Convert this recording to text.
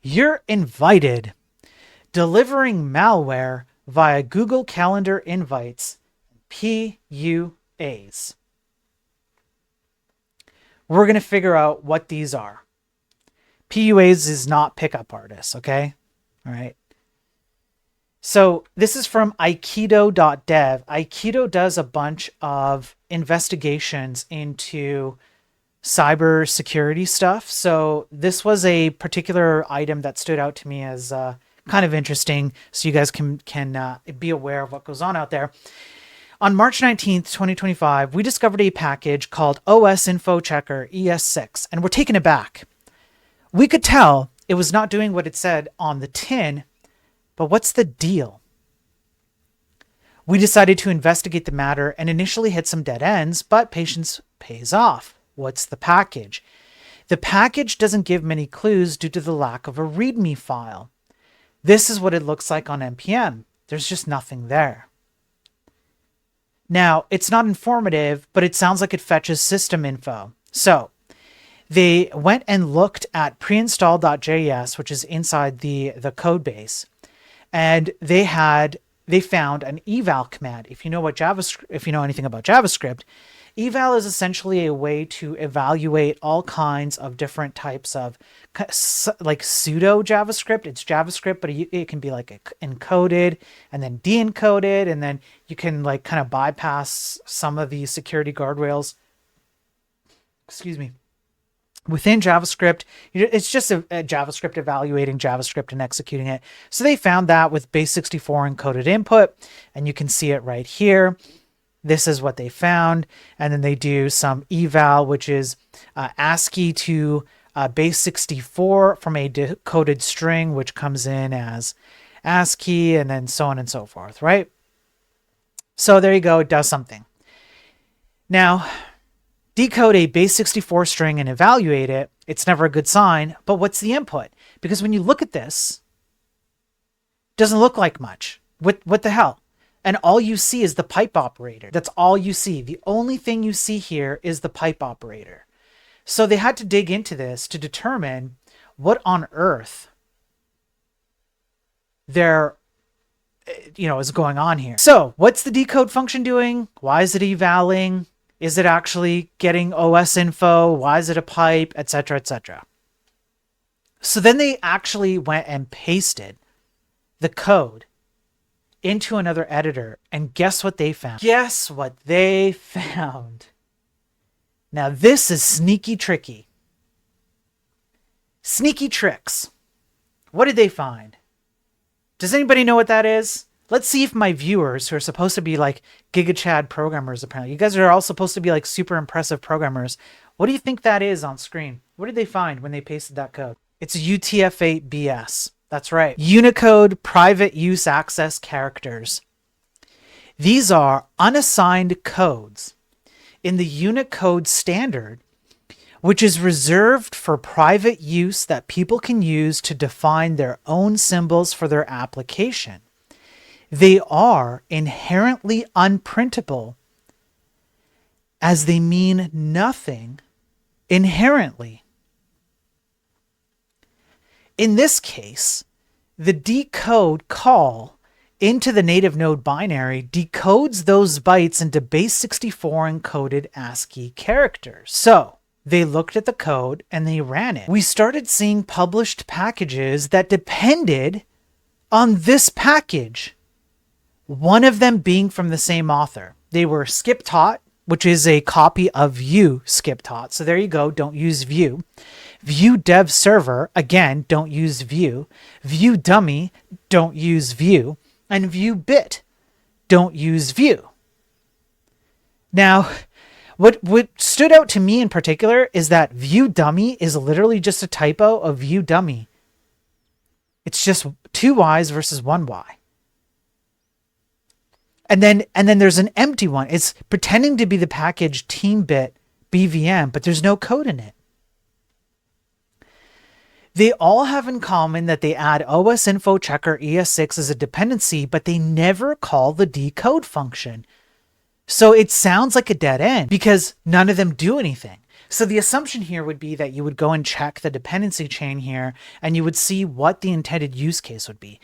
You're invited. Delivering malware via Google Calendar invites, PUAs. We're going to figure out what these are. PUAs is not pickup artists, okay? All right. So this is from Aikido.dev. Aikido does a bunch of investigations into cyber security stuff. So this was a particular item that stood out to me as kind of interesting, so you guys can be aware of what goes on out there. On March 19th, 2025, we discovered a package called OS Info Checker ES6, and we're taken aback. We could tell it was not doing what it said on the tin, but what's the deal? We decided to investigate the matter and initially hit some dead ends, but patience pays off. What's the package? The package doesn't give many clues due to the lack of a README file. This is what it looks like on NPM. There's just nothing there. Now, it's not informative, but it sounds like it fetches system info. So they went and looked at preinstall.js, which is inside the code base, and they found an eval command. If you know anything about JavaScript, eval is essentially a way to evaluate all kinds of different types of like pseudo JavaScript. It's JavaScript, but it can be like encoded and then de-encoded, and then you can like kind of bypass some of the security guardrails. Excuse me. Within JavaScript, it's just a JavaScript evaluating JavaScript and executing it. So they found that with base64 encoded input, and you can see it right here. This is what they found. And then they do some eval, which is ASCII to base64 from a decoded string, which comes in as ASCII, and then so on and so forth, right? So there you go. It does something. Now, decode a base64 string and evaluate it. It's never a good sign, but what's the input? Because when you look at this, it doesn't look like much. What the hell? And all you see is the pipe operator. That's all you see. The only thing you see here is the pipe operator. So they had to dig into this to determine what on earth is going on here. So what's the decode function doing? Why is it evaling? Is it actually getting OS info? Why is it a pipe, etc., etc.? So then they actually went and pasted the code into another editor, and guess what they found? Guess what they found? Now this is sneaky tricky. Sneaky tricks. What did they find? Does anybody know what that is? Let's see if my viewers, who are supposed to be like GigaChad programmers, apparently, you guys are all supposed to be like super impressive programmers. What do you think that is on screen? What did they find when they pasted that code? It's UTF-8 BS. That's right. Unicode private use access characters. These are unassigned codes in the Unicode standard, which is reserved for private use that people can use to define their own symbols for their application. They are inherently unprintable, as they mean nothing inherently. In this case, the decode call into the native node binary decodes those bytes into base64 encoded ASCII characters. So they looked at the code and they ran it. We started seeing published packages that depended on this package, one of them being from the same author. They were skiptot, which is a copy of Vue skiptot. So there you go. Don't use Vue. Vue dev server, again, don't use Vue. Vue dummy, don't use Vue. And Vue bit, don't use Vue. Now, what stood out to me in particular is that Vue dummy is literally just a typo of Vue dummy. It's just 2 Y's versus 1 Y. And then there's an empty one. It's pretending to be the package teambit BVM, but there's no code in it. They all have in common that they add OS Info Checker ES6 as a dependency, but they never call the decode function. So it sounds like a dead end because none of them do anything. So the assumption here would be that you would go and check the dependency chain here, and you would see what the intended use case would be.